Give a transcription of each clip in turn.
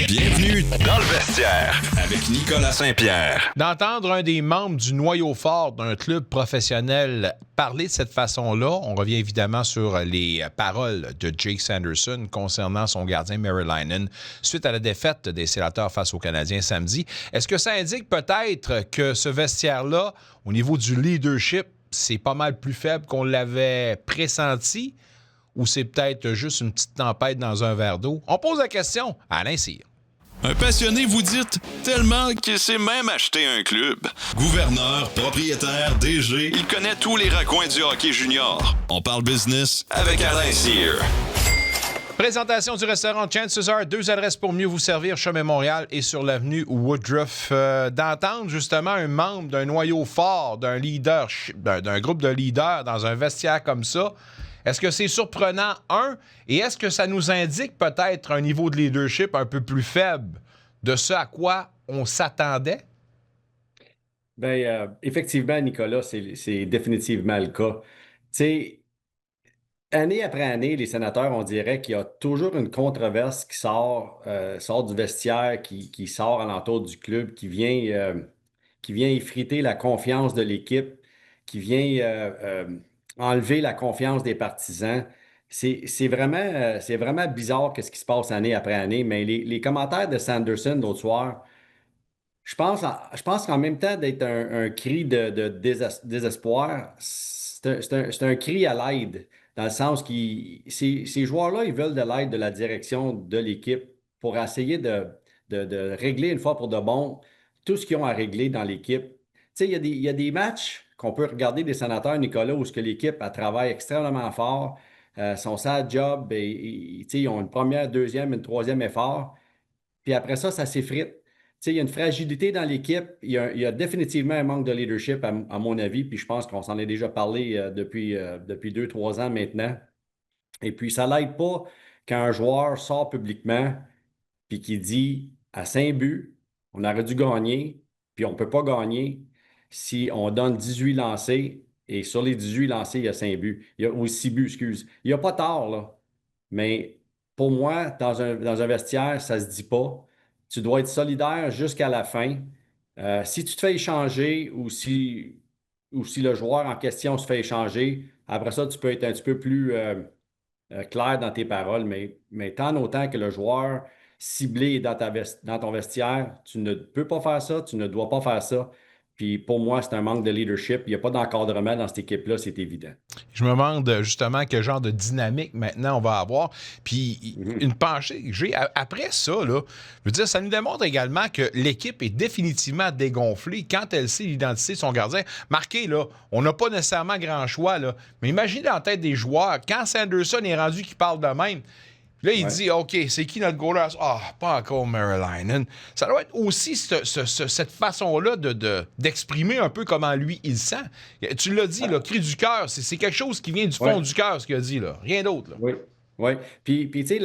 Bienvenue dans le vestiaire avec Nicolas Saint-Pierre. D'entendre un des membres du noyau fort d'un club professionnel parler de cette façon-là, on revient évidemment sur les paroles de Jake Sanderson concernant son gardien Meriläinen suite à la défaite des Sénateurs face aux Canadiens samedi. Est-ce que ça indique peut-être que ce vestiaire-là, au niveau du leadership, c'est pas mal plus faible qu'on l'avait pressenti? Ou c'est peut-être juste une petite tempête dans un verre d'eau? On pose la question à Alain Cyr. Un passionné, vous dites, tellement qu'il s'est même acheté un club. Gouverneur, propriétaire, DG, il connaît tous les raccoins du hockey junior. On parle business avec Alain Cyr. Présentation du restaurant Chances Are, 2 adresses pour mieux vous servir, Chemin Montréal et sur l'avenue Woodruff. D'entendre justement un membre d'un noyau fort, d'un groupe de leaders dans un vestiaire comme ça, est-ce que c'est surprenant, et est-ce que ça nous indique peut-être un niveau de leadership un peu plus faible de ce à quoi on s'attendait? Bien, effectivement, Nicolas, c'est définitivement le cas. Tu sais, année après année, les sénateurs, on dirait qu'il y a toujours une controverse sort du vestiaire, qui sort alentour du club, qui vient effriter la confiance de l'équipe, qui vient enlever la confiance des partisans. C'est vraiment bizarre ce qui se passe année après année, mais les commentaires de Sanderson l'autre soir, je pense qu'en même temps d'être un cri de désespoir, c'est un cri à l'aide, dans le sens que ces joueurs-là, ils veulent de l'aide de la direction de l'équipe pour essayer de régler une fois pour de bon tout ce qu'ils ont à régler dans l'équipe. Tu sais, il y a des matchs qu'on peut regarder des sénateurs, Nicolas, où ce que l'équipe elle travaille extrêmement fort, sont sa job, tu sais, ils ont une première, deuxième, une troisième effort, puis après ça, ça s'effrite. Tu sais, il y a une fragilité dans l'équipe. Il y a définitivement un manque de leadership, à mon avis, puis je pense qu'on s'en est déjà parlé depuis 2, 3 ans maintenant. Et puis, ça l'aide pas quand un joueur sort publiquement puis qui dit à 5 buts, on aurait dû gagner, puis on ne peut pas gagner si on donne 18 lancés et sur les 18 lancés, il y a 5 buts. Ou 6 buts, excuse. Il n'y a pas tort, là. Mais pour moi, dans un vestiaire, ça ne se dit pas. Tu dois être solidaire jusqu'à la fin. Si tu te fais échanger ou si le joueur en question se fait échanger, après ça, tu peux être un petit peu plus clair dans tes paroles, mais tant autant que le joueur ciblé est dans ton vestiaire, tu ne peux pas faire ça, tu ne dois pas faire ça. Puis pour moi, c'est un manque de leadership. Il n'y a pas d'encadrement dans cette équipe-là, c'est évident. Je me demande justement quel genre de dynamique maintenant on va avoir. Puis une pensée que j'ai après ça, là, je veux dire, ça nous démontre également que l'équipe est définitivement dégonflée quand elle sait l'identité de son gardien. Marqué, là, on n'a pas nécessairement grand choix, là. Mais imaginez dans la tête des joueurs, quand Sanderson est rendu qu'il parle de même, là, il dit, OK, c'est qui notre goaler? Ah, pas encore Meriläinen. Ça doit être aussi cette façon-là d'exprimer un peu comment lui, il sent. Tu l'as dit, le cri du cœur, c'est quelque chose qui vient du fond du cœur, ce qu'il a dit, là. Rien d'autre, là. Oui, oui. Puis tu sais,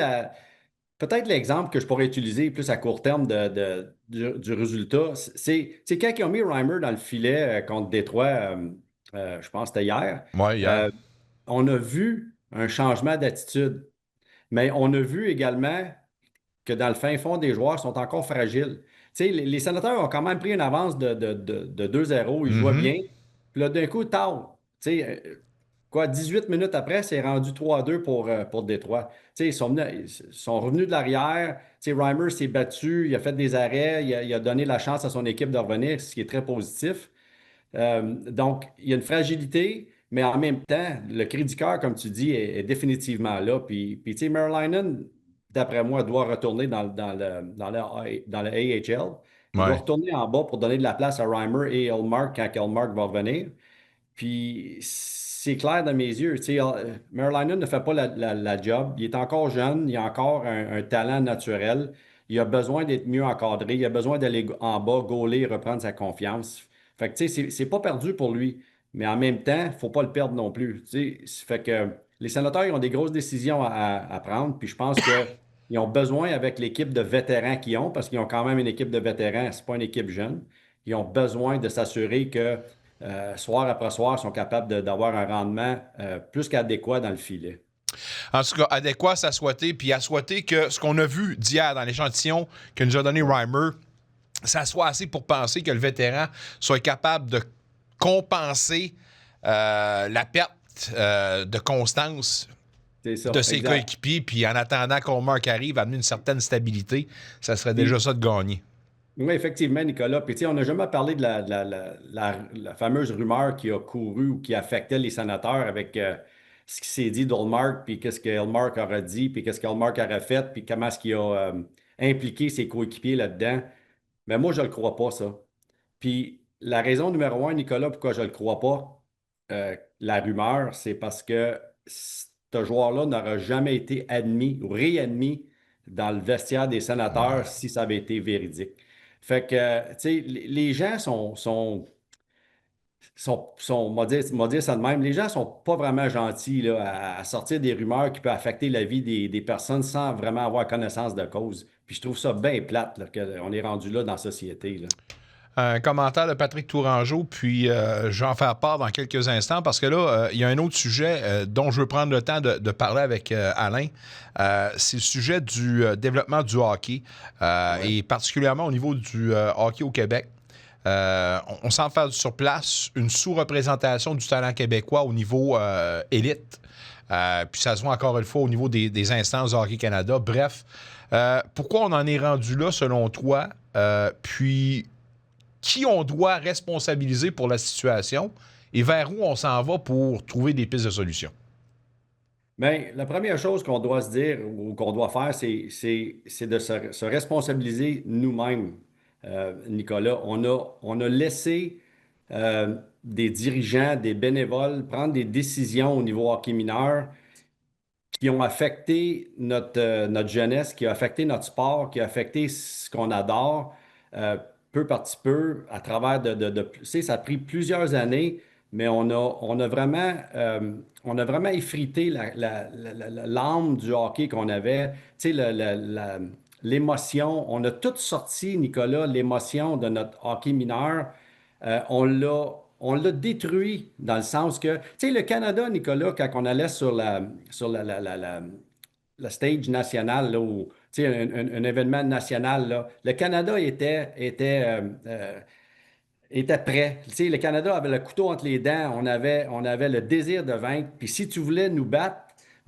peut-être l'exemple que je pourrais utiliser plus à court terme du résultat, c'est quand ils ont mis Reimer dans le filet contre Détroit, je pense que c'était hier, Oui, hier. euh, on a vu un changement d'attitude. Mais on a vu également que dans le fin fond des joueurs sont encore fragiles. Tu sais, les sénateurs ont quand même pris une avance de 2-0, ils jouaient bien. Puis là, d'un coup, tard. Tu sais, quoi, 18 minutes après, c'est rendu 3-2 pour Détroit. Tu sais, ils sont revenus de l'arrière. Tu sais, Reimer s'est battu, il a fait des arrêts, il a donné la chance à son équipe de revenir, ce qui est très positif. Donc, il y a une fragilité, mais en même temps, le cri du cœur, comme tu dis, est définitivement là. Puis tu sais, Meriläinen, d'après moi, doit retourner dans le AHL. Il doit Ouais. retourner en bas pour donner de la place à Reimer et Ullmark quand Ullmark va revenir. Puis c'est clair dans mes yeux. Tu sais, Meriläinen ne fait pas la job. Il est encore jeune, il a encore un talent naturel. Il a besoin d'être mieux encadré. Il a besoin d'aller en bas, gauler, reprendre sa confiance. Fait que tu sais, c'est pas perdu pour lui. Mais en même temps, il ne faut pas le perdre non plus. Tu sais, fait que les sénateurs, ils ont des grosses décisions à prendre. Puis je pense qu'ils ont besoin, avec l'équipe de vétérans qu'ils ont, parce qu'ils ont quand même une équipe de vétérans, c'est pas une équipe jeune. Ils ont besoin de s'assurer que soir après soir, sont capables d'avoir un rendement plus qu'adéquat dans le filet. En tout cas, adéquat à souhaiter, puis à souhaiter que ce qu'on a vu d'hier dans l'échantillon que nous a donné Reimer, ça soit assez pour penser que le vétéran soit capable de compenser la perte de constance C'est ça, de ses exact. coéquipiers, puis en attendant qu'Olmark arrive, amener une certaine stabilité, ça serait déjà ça de gagner. Oui, effectivement, Nicolas. Puis, tu sais, on n'a jamais parlé de la fameuse rumeur qui a couru ou qui affectait les sénateurs avec ce qui s'est dit d'Olmark, puis qu'est-ce qu'Olmark aurait dit, puis qu'est-ce qu'Olmark aurait fait, puis comment est-ce qu'il a impliqué ses coéquipiers là-dedans. Mais moi, je ne le crois pas, ça. Puis, la raison numéro un, Nicolas, pourquoi je ne le crois pas, la rumeur, c'est parce que ce joueur-là n'aurait jamais été admis ou réadmis dans le vestiaire des sénateurs si ça avait été véridique. Fait que, tu sais, les gens m'a dit ça de même, les gens sont pas vraiment gentils là, à sortir des rumeurs qui peuvent affecter la vie des personnes sans vraiment avoir connaissance de cause. Puis je trouve ça bien plate là, qu'on est rendu là dans la société, là. Un commentaire de Patrick Tourangeau, puis je vais en faire part dans quelques instants parce que là, il y a un autre sujet dont je veux prendre le temps de parler avec Alain. C'est le sujet du développement du hockey et particulièrement au niveau du hockey au Québec. On sent faire sur place une sous-représentation du talent québécois au niveau élite. Puis ça se voit encore une fois au niveau des instances de Hockey Canada. Bref, pourquoi on en est rendu là selon toi? Puis qui on doit responsabiliser pour la situation et vers où on s'en va pour trouver des pistes de solution? Bien, la première chose qu'on doit se dire ou qu'on doit faire, c'est de se responsabiliser nous-mêmes, Nicolas. On a laissé des dirigeants, des bénévoles prendre des décisions au niveau hockey mineur qui ont affecté notre jeunesse, qui ont affecté notre sport, qui ont affecté ce qu'on adore, peu par petit peu, à travers tu sais, ça a pris plusieurs années, mais on a vraiment effrité l'âme du hockey qu'on avait. Tu sais, l'émotion, on a tout sorti, Nicolas, l'émotion de notre hockey mineur. On l'a détruit dans le sens que, tu sais, le Canada, Nicolas, quand on allait sur la stage nationale, là, tu sais, un événement national, là, le Canada était prêt. Tu sais, le Canada avait le couteau entre les dents, on avait le désir de vaincre. Puis si tu voulais nous battre,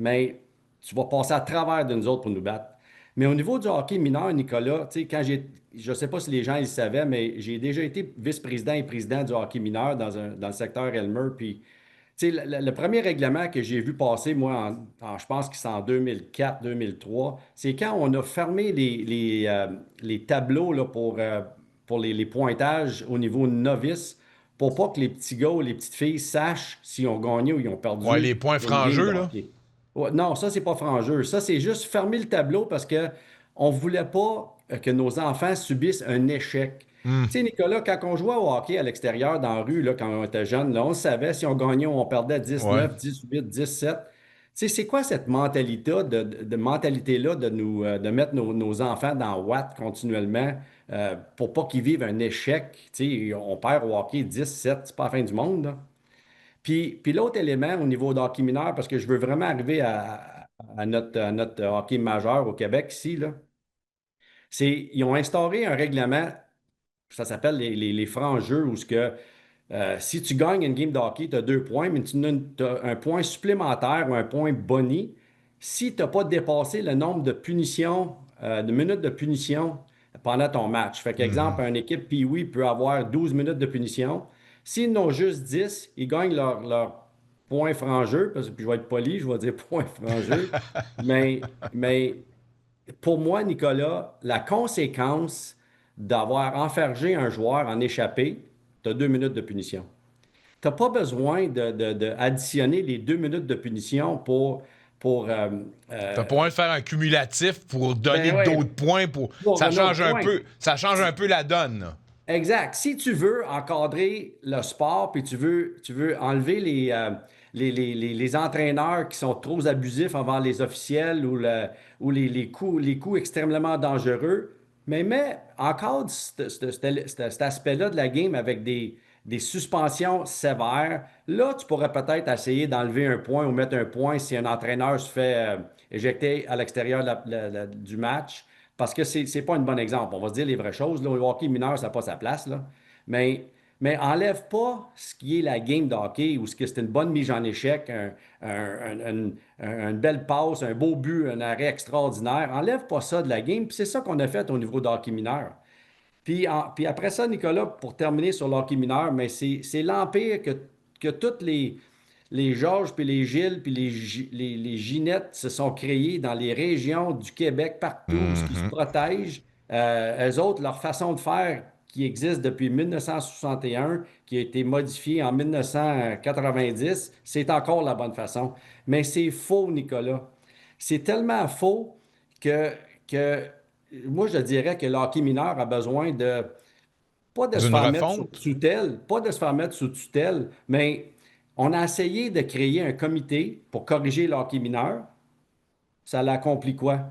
mais tu vas passer à travers de nous autres pour nous battre. Mais au niveau du hockey mineur, Nicolas, tu sais, je ne sais pas si les gens ils savaient, mais j'ai déjà été vice-président et président du hockey mineur dans le secteur Elmer. Puis, tu sais, le premier règlement que j'ai vu passer, moi, je pense que c'est en 2004-2003, c'est quand on a fermé les tableaux là, pour les pointages au niveau novice, pour pas que les petits gars ou les petites filles sachent s'ils ont gagné ou ils ont perdu Ouais, les points une game francs-jeux, de là. hockey. Ouais, non, ça, c'est pas franc-jeu. Ça, c'est juste fermer le tableau parce que on voulait pas que nos enfants subissent un échec. Hmm. Tu sais, Nicolas, quand on jouait au hockey à l'extérieur, dans la rue, là, quand on était jeune, là, on savait si on gagnait ou on perdait Ouais. 19, 18, 17. Tu sais, c'est quoi cette mentalité-là mentalité-là de mettre nos enfants dans Watt continuellement pour pas qu'ils vivent un échec? Tu sais, on perd au hockey 10-7, c'est pas la fin du monde, là. Puis l'autre élément au niveau de hockey mineur, parce que je veux vraiment arriver à notre hockey majeur au Québec ici, là, c'est ils ont instauré un règlement, ça s'appelle les francs-jeux, où ce que si tu gagnes une game de hockey, tu as 2 points, mais tu as un point supplémentaire ou un point boni si tu n'as pas dépassé le nombre de punitions, de minutes de punition pendant ton match. Fait qu'exemple, une équipe Pee-Wee peut avoir 12 minutes de punition. S'ils n'ont juste 10, ils gagnent leur point franc-jeu, parce que puis je vais être poli, je vais dire point franc-jeu. Mais pour moi, Nicolas, la conséquence d'avoir enfergé un joueur en échappé, tu as 2 minutes de punition. Tu n'as pas besoin d'additionner les 2 minutes de punition pour T'as pas besoin de faire un cumulatif pour donner ben ouais, d'autres points. pour Ça un autre change un point. peu. Ça change un peu la donne, là. Exact. Si tu veux encadrer le sport, puis tu veux enlever les entraîneurs qui sont trop abusifs envers les officiels ou les coups extrêmement dangereux, mais encadre cet aspect-là de la game avec des suspensions sévères. Là, tu pourrais peut-être essayer d'enlever un point ou mettre un point si un entraîneur se fait éjecter à l'extérieur du match, parce que c'est pas un bon exemple. On va se dire les vraies choses. Là, le hockey mineur, ça n'a pas sa place. Là. Mais, mais enlève pas ce qui est la game de hockey ou ce que c'est une bonne mise en échec, une belle passe, un beau but, un arrêt extraordinaire. Enlève pas ça de la game. Puis c'est ça qu'on a fait au niveau de hockey mineur. Puis après ça, Nicolas, pour terminer sur le hockey mineur, mais c'est l'empire que toutes les Georges, puis les Gilles, puis les Ginettes se sont créés dans les régions du Québec, partout, où ils se Mhm. protègent. Eux autres, leur façon de faire qui existe depuis 1961, qui a été modifiée en 1990, c'est encore la bonne façon. Mais c'est faux, Nicolas. C'est tellement faux que, que moi, je dirais que le hockey mineur a besoin de, pas de se D'une faire mettre sous refonte? tutelle, pas de se faire mettre sous tutelle, mais on a essayé de créer un comité pour corriger le hockey mineur. Ça l'a accompli quoi?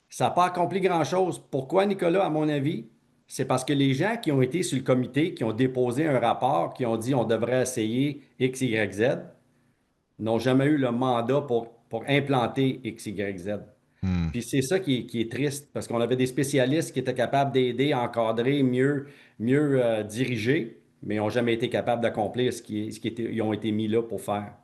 Ça n'a pas accompli grand-chose. Pourquoi, Nicolas, à mon avis? C'est parce que les gens qui ont été sur le comité, qui ont déposé un rapport, qui ont dit on devrait essayer X, Y, Z, n'ont jamais eu le mandat pour implanter X, Y, Z. Hmm. Puis c'est ça qui est triste, parce qu'on avait des spécialistes qui étaient capables d'aider, encadrer, mieux diriger, mais n'ont jamais été capables d'accomplir ils ont été mis là pour faire.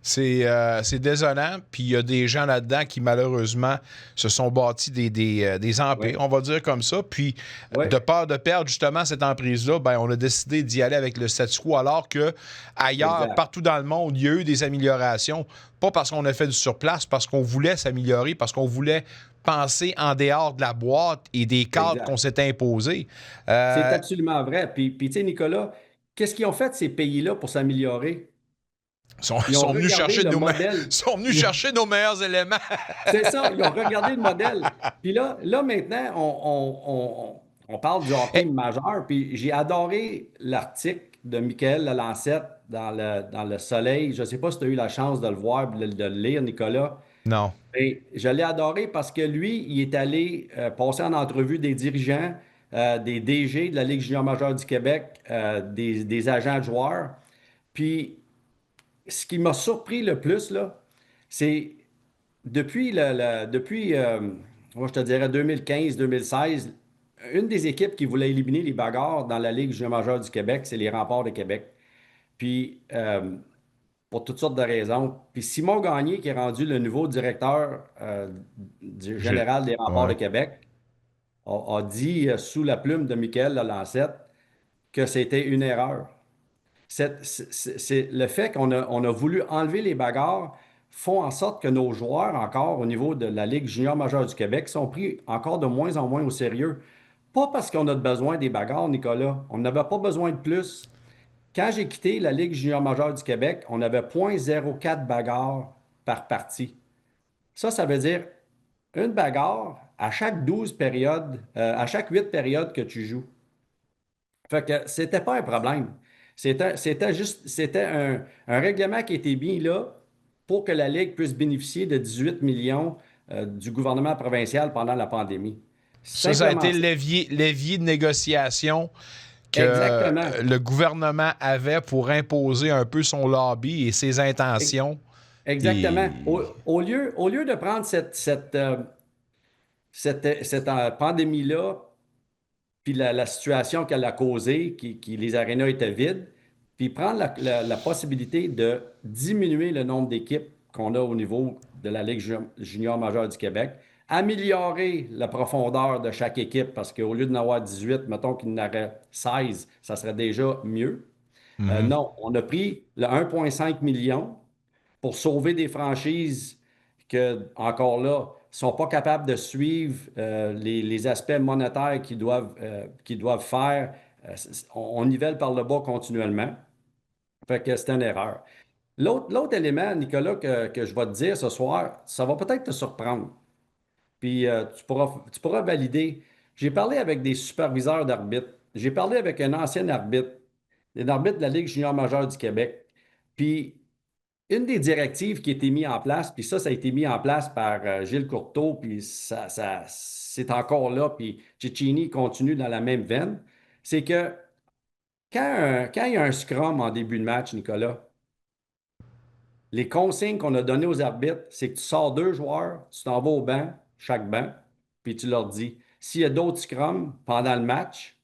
C'est désolant, puis il y a des gens là-dedans qui, malheureusement, se sont bâtis des empires, Oui, on va dire comme ça. Puis, oui, de peur de perdre justement cette emprise-là, ben, on a décidé d'y aller avec le statu quo, alors que ailleurs, exact, partout dans le monde, il y a eu des améliorations. Pas parce qu'on a fait du surplace, parce qu'on voulait s'améliorer, parce qu'on voulait penser en dehors de la boîte et des cadres qu'on exact. s'était imposés. C'est Euh, absolument vrai. Puis tu sais, Nicolas, qu'est-ce qu'ils ont fait ces pays-là pour s'améliorer? sont, Ils ont sont venus regardé chercher le nos, modèle. sont venus chercher nos meilleurs éléments. C'est ça, ils ont regardé le modèle. Puis là maintenant, on parle du hockey Eh, majeur. Puis j'ai adoré l'article de Michael Lalancette dans le Soleil. Je ne sais pas si tu as eu la chance de le voir, de le lire, Nicolas. non. Et je l'ai adoré parce que lui, il est allé passer en entrevue des dirigeants, des DG de la Ligue junior majeure du Québec, des agents de joueurs. Puis ce qui m'a surpris le plus, là, c'est depuis, moi, je te dirais 2015-2016, une des équipes qui voulait éliminer les bagarres dans la Ligue junior majeure du Québec, c'est les Remparts de Québec. Puis, pour toutes sortes de raisons. Puis Simon Gagné, qui est rendu le nouveau directeur général des Remparts de Ouais. Québec, a dit sous la plume de Michael Lancette que c'était une erreur. C'est le fait qu'on a voulu enlever les bagarres font en sorte que nos joueurs, encore au niveau de la Ligue junior majeure du Québec, sont pris encore de moins en moins au sérieux. Pas parce qu'on a besoin des bagarres, Nicolas. On n'avait pas besoin de plus. Quand j'ai quitté la Ligue junior majeure du Québec, on avait 0,04 bagarres par partie. Ça veut dire une bagarre à chaque 12 périodes, à chaque 8 périodes que tu joues. Fait que c'était pas un problème. C'était un règlement qui a été mis là pour que la Ligue puisse bénéficier de 18 millions du gouvernement provincial pendant la pandémie. Ça a été Simplement le ça. levier de négociation que Exactement. le gouvernement avait pour imposer un peu son lobby et ses E- intentions. Exactement. Puis, Au lieu de prendre cette pandémie-là, puis la situation qu'elle a causée, les arénas étaient vides, puis prendre la possibilité de diminuer le nombre d'équipes qu'on a au niveau de la Ligue junior majeure du Québec, améliorer la profondeur de chaque équipe, parce qu'au lieu d'en avoir 18, mettons qu'il y en aurait 16, ça serait déjà mieux. mhm. Non, on a pris le 1,5 million pour sauver des franchises que, encore là, ne sont pas capables de suivre les aspects monétaires qu'ils doivent faire. On nivelle par le bas continuellement. Fait que c'est une erreur. L'autre élément, Nicolas, que je vais te dire ce soir, ça va peut-être te surprendre. Puis tu pourras valider. J'ai parlé avec des superviseurs d'arbitres. J'ai parlé avec un ancien arbitre, un arbitre de la Ligue junior majeure du Québec. Puis une des directives qui a été mise en place, puis ça a été mis en place par Gilles Courteau, puis c'est encore là, puis Cicchini continue dans la même veine, c'est que Quand il y a un scrum en début de match, Nicolas, les consignes qu'on a données aux arbitres, c'est que tu sors 2 joueurs, tu t'en vas au banc, chaque banc, puis tu leur dis, s'il y a d'autres scrums pendant le match,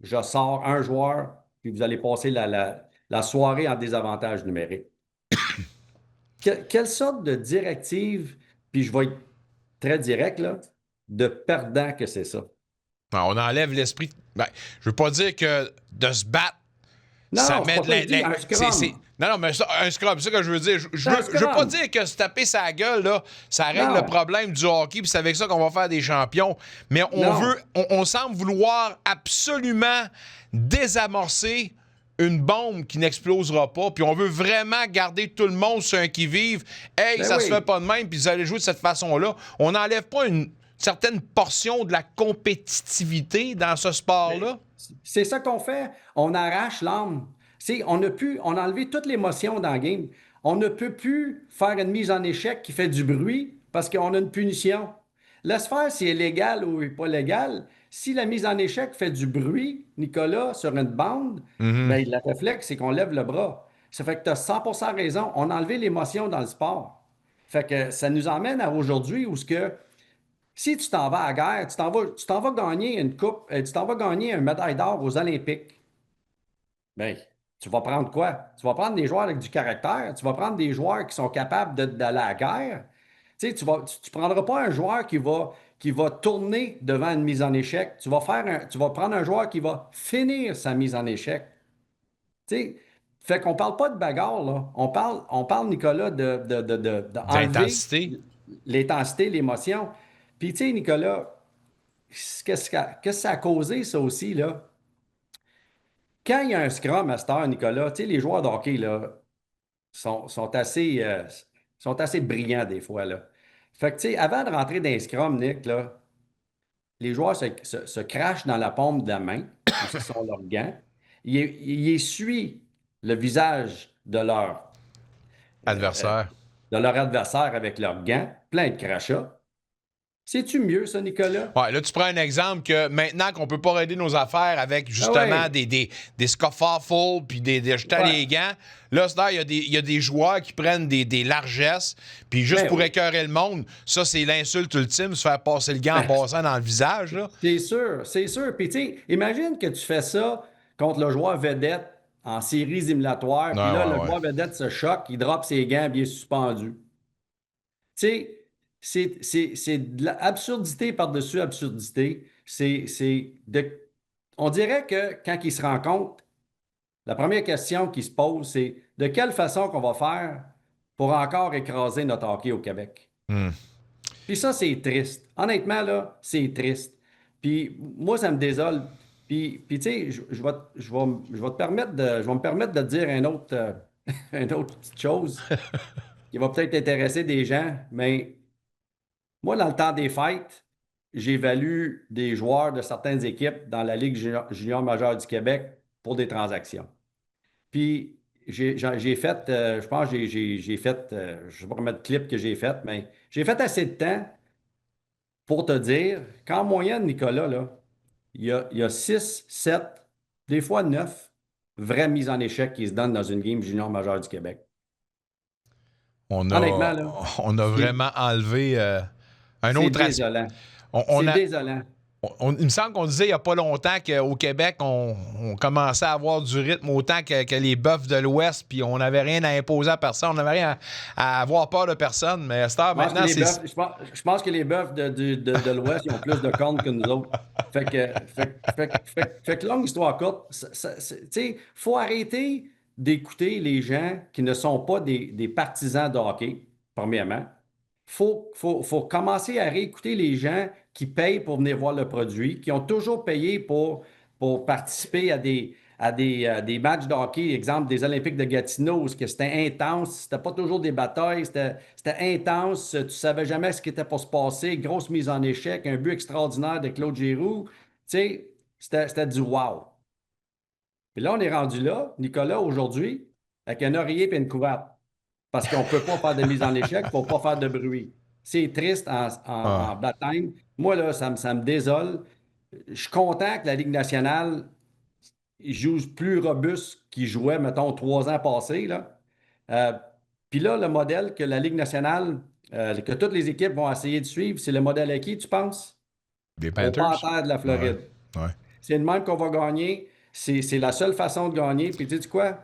je sors un joueur, puis vous allez passer la soirée en désavantage numérique. Quelle sorte de directive, puis je vais être très direct, là, de perdant que c'est ça? Ben, on enlève l'esprit. Ben, je veux pas dire que de se battre, Non, ça non, c'est met pas ça que je dis, un scrum. Non, non, mais ça, un scrum, c'est ça que je veux dire. C'est un Je veux pas scrum. dire que se taper sa gueule, là, ça règle le Non, problème du hockey, puis c'est avec ça qu'on va faire des champions. Mais non. on semble vouloir absolument désamorcer une bombe qui n'explosera pas, puis on veut vraiment garder tout le monde sur un qui-vive. Hey, Ben ça se fait oui. pas de même, puis vous allez jouer de cette façon-là. On n'enlève pas une certaine portion de la compétitivité dans ce Mais sport-là. c'est ça qu'on fait. On arrache l'âme. On a enlevé toute l'émotion dans le game. On ne peut plus faire une mise en échec qui fait du bruit parce qu'on a une punition. Laisse faire si elle est légal ou pas légal. Si la mise en échec fait du bruit, Nicolas, sur une bande, Mhm. ben, le réflexe, c'est qu'on lève le bras. Ça fait que tu as 100% raison. On a enlevé l'émotion dans le sport. Fait que ça nous emmène à aujourd'hui où ce que si tu t'en vas à la guerre, tu t'en vas gagner une coupe, tu t'en vas gagner une médaille d'or aux Olympiques. Bien, tu vas prendre quoi? Tu vas prendre des joueurs avec du caractère, tu vas prendre des joueurs qui sont capables d'aller à la guerre. Tu sais, tu prendras pas un joueur qui va tourner devant une mise en échec. Tu vas prendre un joueur qui va finir sa mise en échec. Tu sais, fait qu'on parle pas de bagarre, là. On parle, Nicolas, d'enlever D'intensité. l'intensité, l'émotion. Puis, tu sais, Nicolas, qu'est-ce que ça a causé, ça aussi, là? Quand il y a un scrum à cette heure, Nicolas, tu sais, les joueurs de hockey, là, sont assez brillants des fois, là. Fait que, tu sais, avant de rentrer dans un scrum, Nick, là, les joueurs se crachent dans la paume de la main, où ce sont leurs gants. Ils essuient le visage euh, Adversaire. de leur adversaire avec leurs gants, plein de crachats. C'est-tu mieux, ça, Nicolas? Ouais, là, tu prends un exemple que maintenant qu'on peut pas aider nos affaires avec Ah justement ouais, des scuffles puis des jeter ouais, les gants, là, il y a des joueurs qui prennent des largesses, puis juste ben pour oui. écœurer le monde, ça, c'est l'insulte ultime, se faire passer le gant en Ben, passant dans le visage, là. c'est sûr, c'est sûr. Puis, tu sais, imagine que tu fais ça contre le joueur vedette en séries éliminatoires, Ouais, puis là, ouais, le ouais. joueur vedette se choque, il drop ses gants, puis il est suspendu. Tu sais, c'est de l'absurdité par-dessus absurdité. On dirait que quand ils se rencontrent, la première question qui se pose, c'est de quelle façon qu'on va faire pour encore écraser notre hockey au Québec? Hmm. Puis ça, c'est triste. Honnêtement, là, c'est triste. Puis moi, ça me désole. Puis tu sais, je vais te permettre je vais me permettre de te dire une autre petite chose qui va peut-être intéresser des gens, mais moi, dans le temps des fêtes, j'évalue des joueurs de certaines équipes dans la Ligue junior majeure du Québec pour des transactions. Puis j'ai fait, je pense, j'ai fait, je ne sais pas combien de clips que j'ai fait, mais j'ai fait assez de temps pour te dire qu'en moyenne, Nicolas, là, il y a 6, 7, des fois 9 vraies mises en échec qui se donnent dans une game junior majeure du Québec. On a, Honnêtement, là, on a c'est vraiment enlevé un c'est autre aspect. désolant. On C'est a, désolant. il me semble qu'on disait il n'y a pas longtemps qu'au Québec, on commençait à avoir du rythme autant que les Bœufs de l'Ouest, puis on n'avait rien à imposer à personne, on n'avait rien à avoir peur de personne. Mais à cette heure, maintenant, c'est. Je pense que les bœufs de l'Ouest, ils ont plus de cornes que nous autres. Fait que longue histoire courte, tu sais, faut arrêter d'écouter les gens qui ne sont pas des partisans de hockey, premièrement. Faut commencer à réécouter les gens qui payent pour venir voir le produit, qui ont toujours payé pour participer des matchs de hockey, exemple des Olympiques de Gatineau, où c'était intense, c'était pas toujours des batailles, c'était intense, tu savais jamais ce qui était pour se passer, grosse mise en échec, un but extraordinaire de Claude Giroux, tu sais, c'était du wow. Puis là, on est rendu là, Nicolas, aujourd'hui, avec un oreiller et une couverte, parce qu'on ne peut pas faire de mise en échec, il ne faut pas faire de bruit. C'est triste en Ah. baptême. Moi, là, ça me désole. Je suis content que la Ligue nationale ils jouent plus robustes qu'ils jouaient, mettons, 3 ans passés, là. Euh, Puis là, le modèle que la Ligue nationale, que toutes les équipes vont essayer de suivre, c'est le modèle à qui, tu penses? Des Aux Panthers? Panthères de la Ouais. Floride. Ouais. C'est le même qu'on va gagner. C'est la seule façon de gagner. Puis tu sais quoi?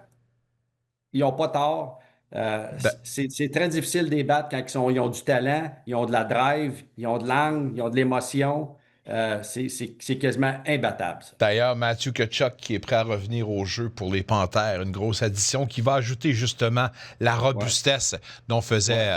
Ils n'ont pas tort. Da- C'est très difficile de les battre quand ils ont du talent, ils ont de la drive, ils ont de l'angle, ils ont de l'émotion. C'est quasiment imbattable, ça. D'ailleurs, Matthew Tkachuk qui est prêt à revenir au jeu pour les Panthères, une grosse addition qui va ajouter justement la Ouais, robustesse dont faisait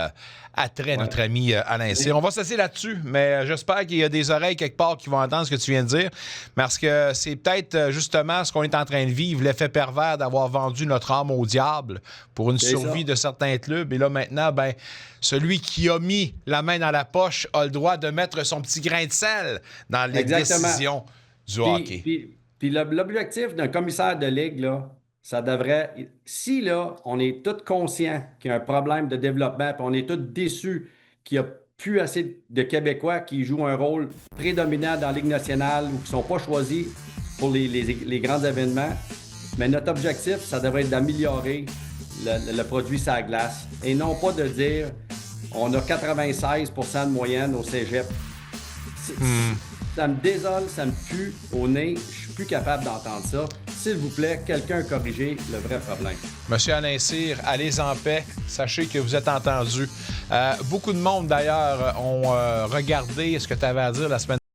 attrait ouais. notre ami Alain Cyr. On va se laisser là-dessus, mais j'espère qu'il y a des oreilles quelque part qui vont entendre ce que tu viens de dire, parce que c'est peut-être justement ce qu'on est en train de vivre, l'effet pervers d'avoir vendu notre âme au diable pour une C'est survie ça. de certains clubs. Et là, maintenant, ben, celui qui a mis la main dans la poche a le droit de mettre son petit grain de sel dans les Exactement. décisions du Puis, hockey. puis l'objectif d'un commissaire de ligue, là, ça devrait. Si là, on est tous conscients qu'il y a un problème de développement, puis on est tous déçus qu'il n'y a plus assez de Québécois qui jouent un rôle prédominant dans la Ligue nationale ou qui ne sont pas choisis pour les grands événements, mais notre objectif, ça devrait être d'améliorer le produit sur la glace et non pas de dire on a 96% de moyenne au cégep. C'est- Ça me désole, ça me pue au nez. Je suis plus capable d'entendre ça. S'il vous plaît, quelqu'un a corrigé le vrai problème. Monsieur Alain Cyr, allez en paix. Sachez que vous êtes entendu. Beaucoup de monde, d'ailleurs, ont regardé ce que tu avais à dire la semaine